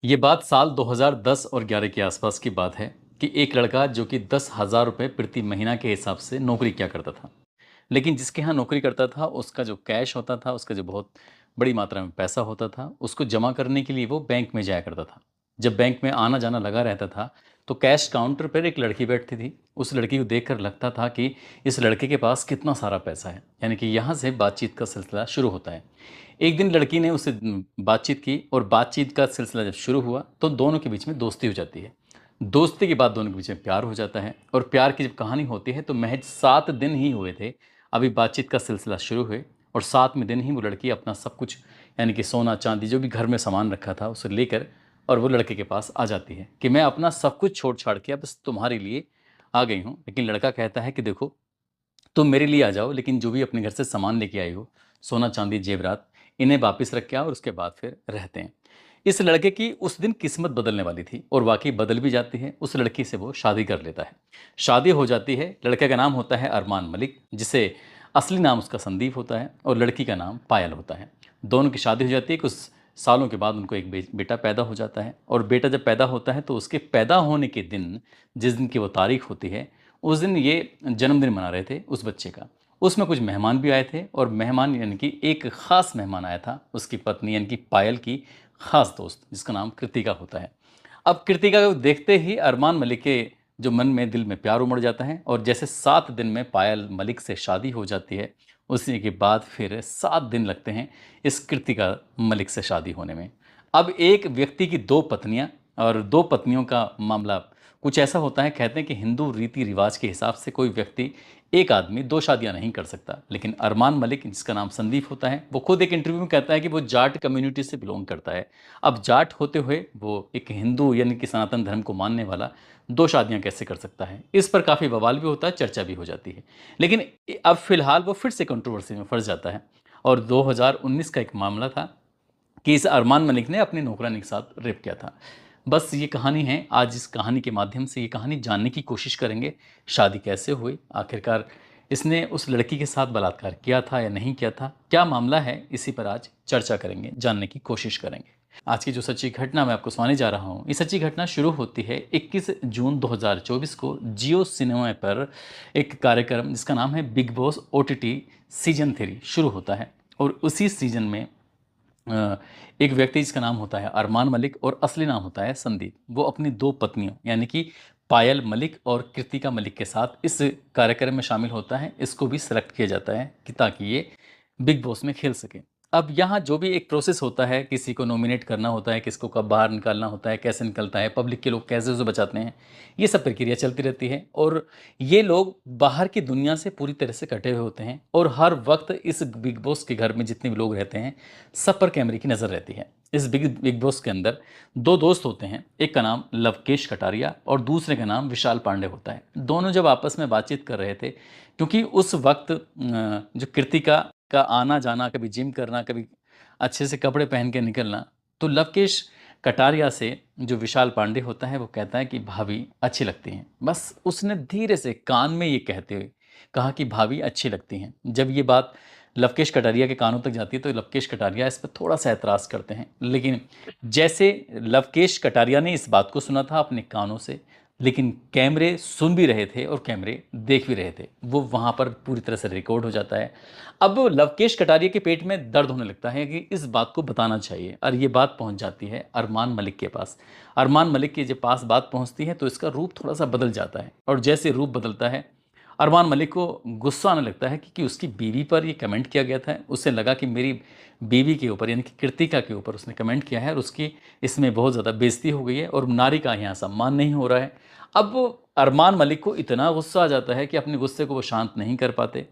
ये बात साल 2010 और 11 के आसपास की बात है कि एक लड़का जो कि 10,000 रुपये प्रति महीना के हिसाब से नौकरी किया करता था। लेकिन जिसके यहाँ नौकरी करता था उसका जो कैश होता था, उसका जो बहुत बड़ी मात्रा में पैसा होता था, उसको जमा करने के लिए वो बैंक में जाया करता था। जब बैंक में आना जाना लगा रहता था तो कैश काउंटर पर एक लड़की बैठती थी। उस लड़की को देखकर लगता था कि इस लड़के के पास कितना सारा पैसा है, यानी कि यहाँ से बातचीत का सिलसिला शुरू होता है। एक दिन लड़की ने उससे बातचीत की और बातचीत का सिलसिला जब शुरू हुआ तो दोनों के बीच में दोस्ती हो जाती है। दोस्ती के बाद दोनों के बीच में प्यार हो जाता है और प्यार की जब कहानी होती है तो महज 7 दिन ही हुए थे अभी बातचीत का सिलसिला शुरू हुए, और 7वें दिन ही वो लड़की अपना सब कुछ, यानी कि सोना चांदी जो भी घर में सामान रखा था उसे लेकर और वो लड़के के पास आ जाती है कि मैं अपना सब कुछ छोड़ छाड़ के बस तुम्हारे लिए आ गई हूँ। लेकिन लड़का कहता है कि देखो, तुम मेरे लिए आ जाओ, लेकिन जो भी अपने घर से सामान लेके आई हो, सोना चांदी जेवरात, इन्हें वापस रख के आओ और उसके बाद फिर रहते हैं। इस लड़के की उस दिन किस्मत बदलने वाली थी और वाकई बदल भी जाती है। उस लड़की से वो शादी कर लेता है। शादी हो जाती है। लड़के का नाम होता है अरमान मलिक, जिसे असली नाम उसका संदीप होता है, और लड़की का नाम पायल होता है। दोनों की शादी हो जाती है। कुछ सालों के बाद उनको एक बेटा पैदा हो जाता है, और बेटा जब पैदा होता है तो उसके पैदा होने के दिन, जिस दिन की वो तारीख होती है, उस दिन ये जन्मदिन मना रहे थे उस बच्चे का। उसमें कुछ मेहमान भी आए थे, और मेहमान यानी कि एक ख़ास मेहमान आया था, उसकी पत्नी यानी कि पायल की ख़ास दोस्त, जिसका नाम कृतिका होता है। अब कृतिका को देखते ही अरमान मलिक के जो मन में, दिल में प्यार उमड़ जाता है, और जैसे 7 दिन में पायल मलिक से शादी हो जाती है, उसी के बाद फिर 7 दिन लगते हैं इस कृतिका मलिक से शादी होने में। अब एक व्यक्ति की 2 पत्नियां, और 2 पत्नियों का मामला कुछ ऐसा होता है, कहते हैं कि हिंदू रीति रिवाज के हिसाब से कोई व्यक्ति, एक आदमी 2 शादियां नहीं कर सकता। लेकिन अरमान मलिक, जिसका नाम संदीप होता है, वो खुद एक इंटरव्यू में कहता है कि वो जाट कम्युनिटी से बिलोंग करता है। अब जाट होते हुए वो एक हिंदू यानी कि सनातन धर्म को मानने वाला 2 शादियां कैसे कर सकता है। इस पर काफ़ी बवाल भी होता है, चर्चा भी हो जाती है। लेकिन अब फिलहाल वो फिर से कंट्रोवर्सी में फंस जाता है, और 2019 का एक मामला था कि इस अरमान मलिक ने अपनी नौकरानी के साथ रेप किया था। बस ये कहानी है। आज इस कहानी के माध्यम से ये कहानी जानने की कोशिश करेंगे, शादी कैसे हुई, आखिरकार इसने उस लड़की के साथ बलात्कार किया था या नहीं किया था, क्या मामला है, इसी पर आज चर्चा करेंगे, जानने की कोशिश करेंगे। आज की जो सच्ची घटना मैं आपको सुनाने जा रहा हूँ, ये सच्ची घटना शुरू होती है 21 जून 2024 को जियो सिनेमा पर एक कार्यक्रम जिसका नाम है बिग बॉस OTT सीजन 3 शुरू होता है। और उसी सीजन में एक व्यक्ति जिसका नाम होता है अरमान मलिक और असली नाम होता है संदीप, वो अपनी 2 पत्नियों यानी कि पायल मलिक और कृतिका मलिक के साथ इस कार्यक्रम में शामिल होता है। इसको भी सेलेक्ट किया जाता है कि ताकि ये बिग बॉस में खेल सके। अब यहाँ जो भी एक प्रोसेस होता है, किसी को नॉमिनेट करना होता है, किसको कब बाहर निकालना होता है, कैसे निकलता है, पब्लिक के लोग कैसे उसे बचाते हैं, ये सब प्रक्रिया चलती रहती है। और ये लोग बाहर की दुनिया से पूरी तरह से कटे हुए होते हैं, और हर वक्त इस बिग बॉस के घर में जितने भी लोग रहते हैं, सब पर कैमरे की नज़र रहती है। इस बिग बॉस के अंदर 2 दोस्त होते हैं, एक का नाम लवकेश कटारिया और दूसरे का नाम विशाल पांडे होता है। दोनों जब आपस में बातचीत कर रहे थे, क्योंकि उस वक्त जो कृतिका का आना जाना, कभी जिम करना, कभी अच्छे से कपड़े पहन के निकलना, तो लवकेश कटारिया से जो विशाल पांडे होता है वो कहता है कि भाभी अच्छी लगती हैं। बस उसने धीरे से कान में ये कहते हुए कहा कि भाभी अच्छी लगती हैं। जब ये बात लवकेश कटारिया के कानों तक जाती है तो लवकेश कटारिया इस पर थोड़ा सा ऐतराज़ करते हैं। लेकिन जैसे लवकेश कटारिया ने इस बात को सुना था अपने कानों से, लेकिन कैमरे सुन भी रहे थे और कैमरे देख भी रहे थे, वो वहाँ पर पूरी तरह से रिकॉर्ड हो जाता है। अब लवकेश कटारिया के पेट में दर्द होने लगता है कि इस बात को बताना चाहिए, और ये बात पहुँच जाती है अरमान मलिक के पास। अरमान मलिक के जब पास बात पहुँचती है तो इसका रूप थोड़ा सा बदल जाता है, और जैसे रूप बदलता है अरमान मलिक को गुस्सा आने लगता है कि उसकी बीवी पर ये कमेंट किया गया था। उसे लगा कि मेरी बीवी के ऊपर यानी कि कृतिका के ऊपर उसने कमेंट किया है, और उसकी इसमें बहुत ज़्यादा बेइज्जती हो गई है और नारी का यहाँ सम्मान नहीं हो रहा है। अब वो अरमान मलिक को इतना गुस्सा आ जाता है कि अपने गुस्से को वो शांत नहीं कर पाते।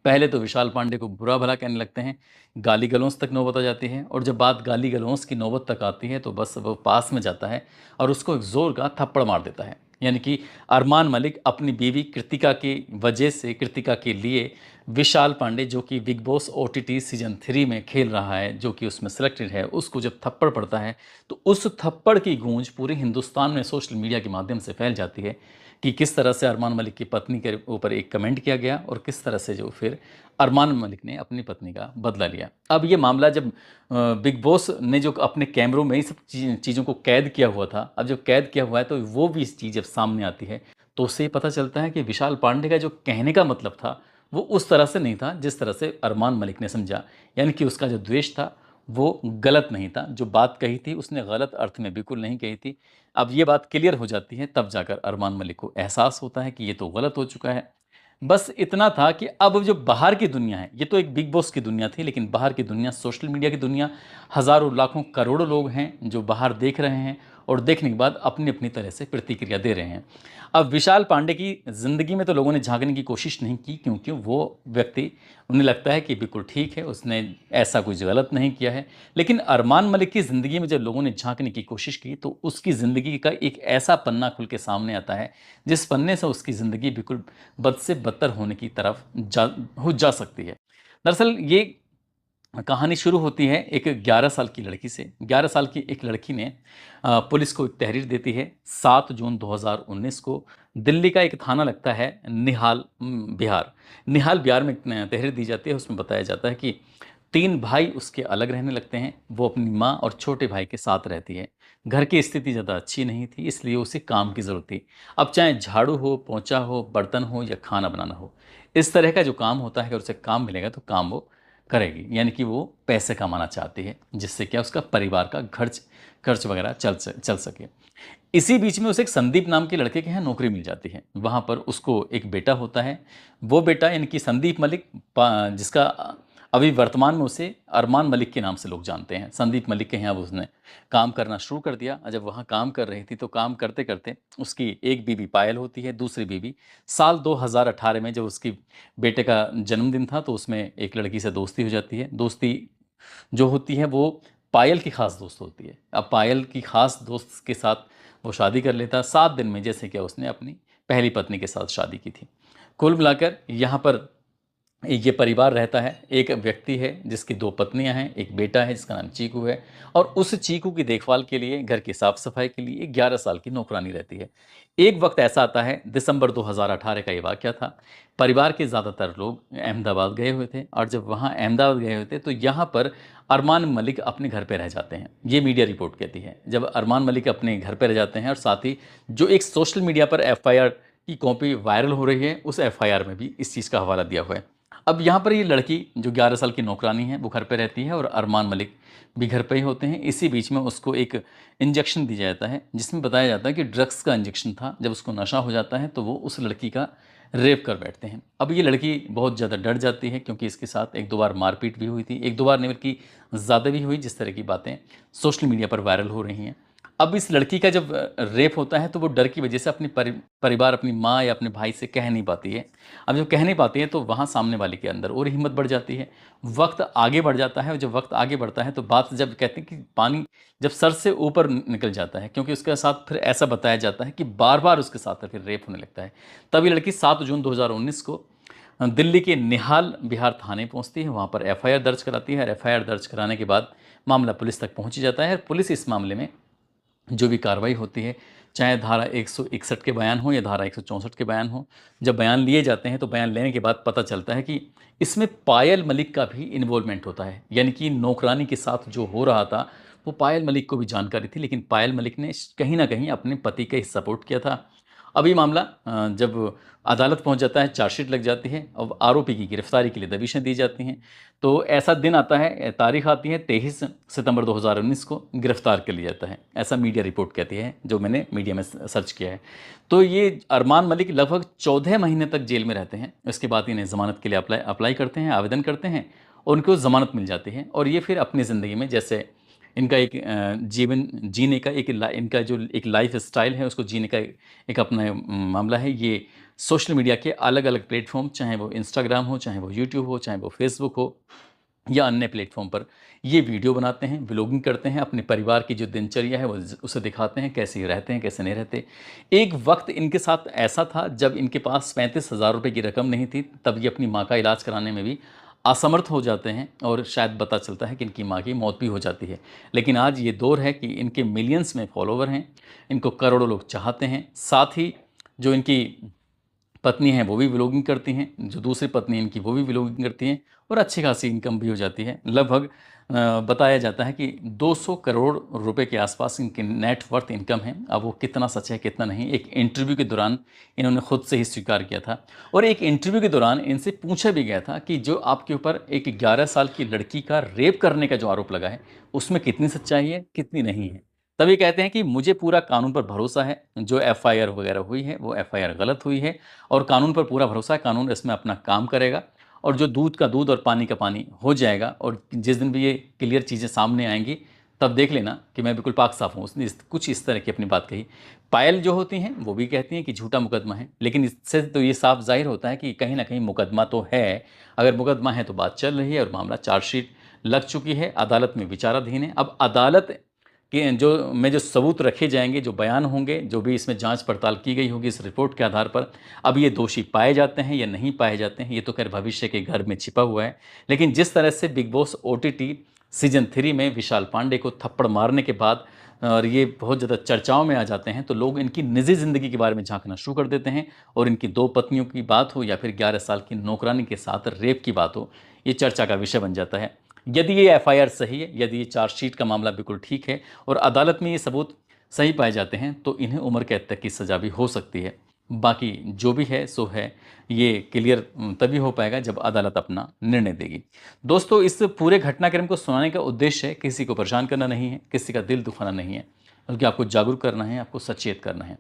पहले तो विशाल पांडे को बुरा भला कहने लगते हैं, गाली गलौज तक नौबत आ जाती है, और जब बात गाली गलौज की नौबत तक आती है तो बस वो पास में जाता है और उसको एक ज़ोर का थप्पड़ मार देता है। यानी कि अरमान मलिक अपनी बीवी कृतिका की वजह से, कृतिका के लिए विशाल पांडे जो कि बिग बॉस ओटीटी सीजन 3 में खेल रहा है, जो कि उसमें सिलेक्टेड है, उसको जब थप्पड़ पड़ता है तो उस थप्पड़ की गूंज पूरे हिंदुस्तान में सोशल मीडिया के माध्यम से फैल जाती है कि किस तरह से अरमान मलिक की पत्नी के ऊपर एक कमेंट किया गया और किस तरह से जो फिर अरमान मलिक ने अपनी पत्नी का बदला लिया। अब ये मामला जब बिग बॉस ने जो अपने कैमरों में ही सब चीज़ों को कैद किया हुआ था, अब जब कैद किया हुआ है तो वो भी इस चीज़ जब सामने आती है तो उससे ये पता चलता है कि विशाल पांडे का जो कहने का मतलब था वो उस तरह से नहीं था जिस तरह से अरमान मलिक ने समझा। यानी कि उसका जो द्वेष था वो गलत नहीं था, जो बात कही थी उसने गलत अर्थ में बिल्कुल नहीं कही थी। अब ये बात क्लियर हो जाती है तब जाकर अरमान मलिक को एहसास होता है कि ये तो गलत हो चुका है। बस इतना था कि अब जो बाहर की दुनिया है, ये तो एक बिग बॉस की दुनिया थी, लेकिन बाहर की दुनिया, सोशल मीडिया की दुनिया, हज़ारों लाखों करोड़ों लोग हैं जो बाहर देख रहे हैं और देखने के बाद अपनी अपनी तरह से प्रतिक्रिया दे रहे हैं। अब विशाल पांडे की ज़िंदगी में तो लोगों ने झांकने की कोशिश नहीं की, क्योंकि वो व्यक्ति, उन्हें लगता है कि बिल्कुल ठीक है, उसने ऐसा कुछ गलत नहीं किया है। लेकिन अरमान मलिक की ज़िंदगी में जब लोगों ने झांकने की कोशिश की तो उसकी ज़िंदगी का एक ऐसा पन्ना खुल के सामने आता है जिस पन्ने से उसकी ज़िंदगी बिल्कुल बद से बदतर होने की तरफ जा सकती है। दरअसल ये कहानी शुरू होती है एक 11 साल की लड़की से। 11 साल की एक लड़की ने पुलिस को एक तहरीर देती है 7 जून 2019 को। दिल्ली का एक थाना लगता है निहाल बिहार। निहाल बिहार में एक तहरीर दी जाती है, उसमें बताया जाता है कि 3 भाई उसके अलग रहने लगते हैं। वो अपनी माँ और छोटे भाई के साथ रहती है। घर की स्थिति ज़्यादा अच्छी नहीं थी, इसलिए उसे काम की ज़रूरत थी। अब चाहे झाड़ू हो, पोंछा हो, बर्तन हो या खाना बनाना हो, इस तरह का जो काम होता है, अगर उसे काम मिलेगा तो काम वो करेगी। यानी कि वो पैसे कमाना चाहती है, जिससे क्या उसका परिवार का खर्च खर्च वगैरह चल सके। इसी बीच में उसे एक संदीप नाम के लड़के के यहाँ नौकरी मिल जाती है। वहाँ पर उसको एक बेटा होता है। वो बेटा यानी कि संदीप मलिक, जिसका अभी वर्तमान में उसे अरमान मलिक के नाम से लोग जानते हैं। संदीप मलिक के यहाँ वो उसने काम करना शुरू कर दिया। जब वहाँ काम कर रही थी तो काम करते करते उसकी एक बीवी पायल होती है, दूसरी बीवी साल 2018 में जब उसकी बेटे का जन्मदिन था तो उसमें एक लड़की से दोस्ती हो जाती है। दोस्ती जो होती है वो पायल की खास दोस्त होती है। अब पायल की खास दोस्त के साथ वो शादी कर लेता 7 दिन में, जैसे कि उसने अपनी पहली पत्नी के साथ शादी की थी। कुल मिलाकर यहाँ पर ये परिवार रहता है। एक व्यक्ति है जिसकी 2 पत्नियां हैं, एक बेटा है जिसका नाम चीकू है, और उस चीकू की देखभाल के लिए, घर की साफ सफाई के लिए 11 साल की नौकरानी रहती है। एक वक्त ऐसा आता है, दिसंबर 2018 का ये वाकया था। परिवार के ज़्यादातर लोग अहमदाबाद गए हुए थे, और जब वहाँ अहमदाबाद गए हुए थे तो यहाँ पर अरमान मलिक अपने घर पे रह जाते हैं। ये मीडिया रिपोर्ट कहती है। जब अरमान मलिक अपने घर पे रह जाते हैं, और साथ ही जो एक सोशल मीडिया पर एफआईआर की कॉपी वायरल हो रही है, उस एफआईआर में भी इस चीज़ का हवाला दिया हुआ है। अब यहाँ पर ये लड़की जो 11 साल की नौकरानी है वो घर पे रहती है, और अरमान मलिक भी घर पे ही होते हैं। इसी बीच में उसको एक इंजेक्शन दिया जाता है, जिसमें बताया जाता है कि ड्रग्स का इंजेक्शन था। जब उसको नशा हो जाता है तो वो उस लड़की का रेप कर बैठते हैं। अब ये लड़की बहुत ज़्यादा डर जाती है, क्योंकि इसके साथ 1-2 बार मारपीट भी हुई थी, 1-2 बार नहीं बल्कि ज़्यादा भी हुई, जिस तरह की बातें सोशल मीडिया पर वायरल हो रही हैं। अब इस लड़की का जब रेप होता है तो वो डर की वजह से अपनी परिवार, अपनी माँ या अपने भाई से कह नहीं पाती है। अब जब कह नहीं पाती है तो वहाँ सामने वाले के अंदर और हिम्मत बढ़ जाती है। वक्त आगे बढ़ जाता है, और जब वक्त आगे बढ़ता है तो बात, जब कहते हैं कि पानी जब सर से ऊपर निकल जाता है, क्योंकि उसके साथ फिर ऐसा बताया जाता है कि बार बार उसके साथ फिर रेप होने लगता है। तब ये लड़की 7 जून 2019 को दिल्ली के निहाल बिहार थाने पहुंचती है। वहाँ पर एफआईआर दर्ज कराती है, और एफआईआर दर्ज कराने के बाद मामला पुलिस तक पहुंच जाता है। पुलिस इस मामले में जो भी कार्रवाई होती है, चाहे धारा 161 के बयान हो या धारा 164 के बयान हो, जब बयान लिए जाते हैं तो बयान लेने के बाद पता चलता है कि इसमें पायल मलिक का भी इन्वॉल्वमेंट होता है। यानी कि नौकरानी के साथ जो हो रहा था वो पायल मलिक को भी जानकारी थी, लेकिन पायल मलिक ने कहीं ना कहीं अपने पति का ही सपोर्ट किया था। अब ये मामला जब अदालत पहुंच जाता है, चार्जशीट लग जाती है, अब आरोपी की गिरफ्तारी के लिए दबिशें दी जाती हैं। तो ऐसा दिन आता है, तारीख आती है 23 सितंबर 2019 को गिरफ्तार कर लिया जाता है। ऐसा मीडिया रिपोर्ट कहती है, जो मैंने मीडिया में सर्च किया है। तो ये अरमान मलिक लगभग 14 महीने तक जेल में रहते हैं। इसके बाद इन्हें ज़मानत के लिए अप्लाई करते हैं, आवेदन करते हैं, और उनको ज़मानत मिल जाती है। और ये फिर अपनी ज़िंदगी में, जैसे इनका एक जीवन जीने का इनका जो एक लाइफ स्टाइल है उसको जीने का एक अपना मामला है। ये सोशल मीडिया के अलग अलग प्लेटफॉर्म, चाहे वो इंस्टाग्राम हो, चाहे वो यूट्यूब हो, चाहे वो फेसबुक हो, या अन्य प्लेटफॉर्म पर ये वीडियो बनाते हैं, व्लॉगिंग करते हैं, अपने परिवार की जो दिनचर्या है वो उसे दिखाते हैं, कैसे रहते हैं, कैसे नहीं रहते। एक वक्त इनके साथ ऐसा था जब इनके पास 35,000 रुपये की रकम नहीं थी, तब ये अपनी माँ का इलाज कराने में भी असमर्थ हो जाते हैं और शायद पता चलता है कि इनकी माँ की मौत भी हो जाती है। लेकिन आज ये दौर है कि इनके मिलियंस में फॉलोवर हैं, इनको करोड़ों लोग चाहते हैं। साथ ही जो इनकी पत्नी हैं वो भी व्लॉगिंग करती हैं, जो दूसरी पत्नी इनकी वो भी व्लॉगिंग करती हैं और अच्छी खासी इनकम भी हो जाती है। लगभग बताया जाता है कि 200 करोड़ रुपए के आसपास इनकी नेट वर्थ इनकम है। अब वो कितना सच है कितना नहीं, एक इंटरव्यू के दौरान इन्होंने खुद से ही स्वीकार किया था। और एक इंटरव्यू के दौरान इनसे पूछा भी गया था कि जो आपके ऊपर एक 11 साल की लड़की का रेप करने का जो आरोप लगा है, उसमें कितनी सच्चाई है कितनी नहीं है। तभी कहते हैं कि मुझे पूरा कानून पर भरोसा है, जो एफआईआर वगैरह हुई है वो एफआईआर गलत हुई है और कानून पर पूरा भरोसा है, कानून इसमें अपना काम करेगा और जो दूध का दूध और पानी का पानी हो जाएगा। और जिस दिन भी ये क्लियर चीज़ें सामने आएंगी तब देख लेना कि मैं बिल्कुल पाक साफ हूँ। उसने कुछ इस तरह की अपनी बात कही। पायल जो होती हैं वो भी कहती हैं कि झूठा मुकदमा है, लेकिन इससे तो ये साफ जाहिर होता है कि कहीं ना कहीं मुकदमा तो है। अगर मुकदमा है तो बात चल रही है और मामला चार्जशीट लग चुकी है, अदालत में विचाराधीन है। अब अदालत कि जो सबूत रखे जाएंगे, जो बयान होंगे, जो भी इसमें जांच पड़ताल की गई होगी इस रिपोर्ट के आधार पर, अब ये दोषी पाए जाते हैं या नहीं पाए जाते हैं, ये तो खैर भविष्य के घर में छिपा हुआ है। लेकिन जिस तरह से बिग बॉस ओटीटी सीजन 3 में विशाल पांडे को थप्पड़ मारने के बाद और ये बहुत ज़्यादा चर्चाओं में आ जाते हैं, तो लोग इनकी निजी ज़िंदगी के बारे में झांकना शुरू कर देते हैं। और इनकी 2 पत्नियों की बात हो या फिर 11 साल की नौकरानी के साथ रेप की बात हो, ये चर्चा का विषय बन जाता है। यदि ये एफआईआर सही है, यदि ये चार्जशीट का मामला बिल्कुल ठीक है और अदालत में ये सबूत सही पाए जाते हैं, तो इन्हें उम्र कैद तक की सज़ा भी हो सकती है। बाकी जो भी है सो है, ये क्लियर तभी हो पाएगा जब अदालत अपना निर्णय देगी। दोस्तों, इस पूरे घटनाक्रम को सुनाने का उद्देश्य है किसी को परेशान करना नहीं है, किसी का दिल दुखाना नहीं है, बल्कि आपको जागरूक करना है, आपको सचेत करना है।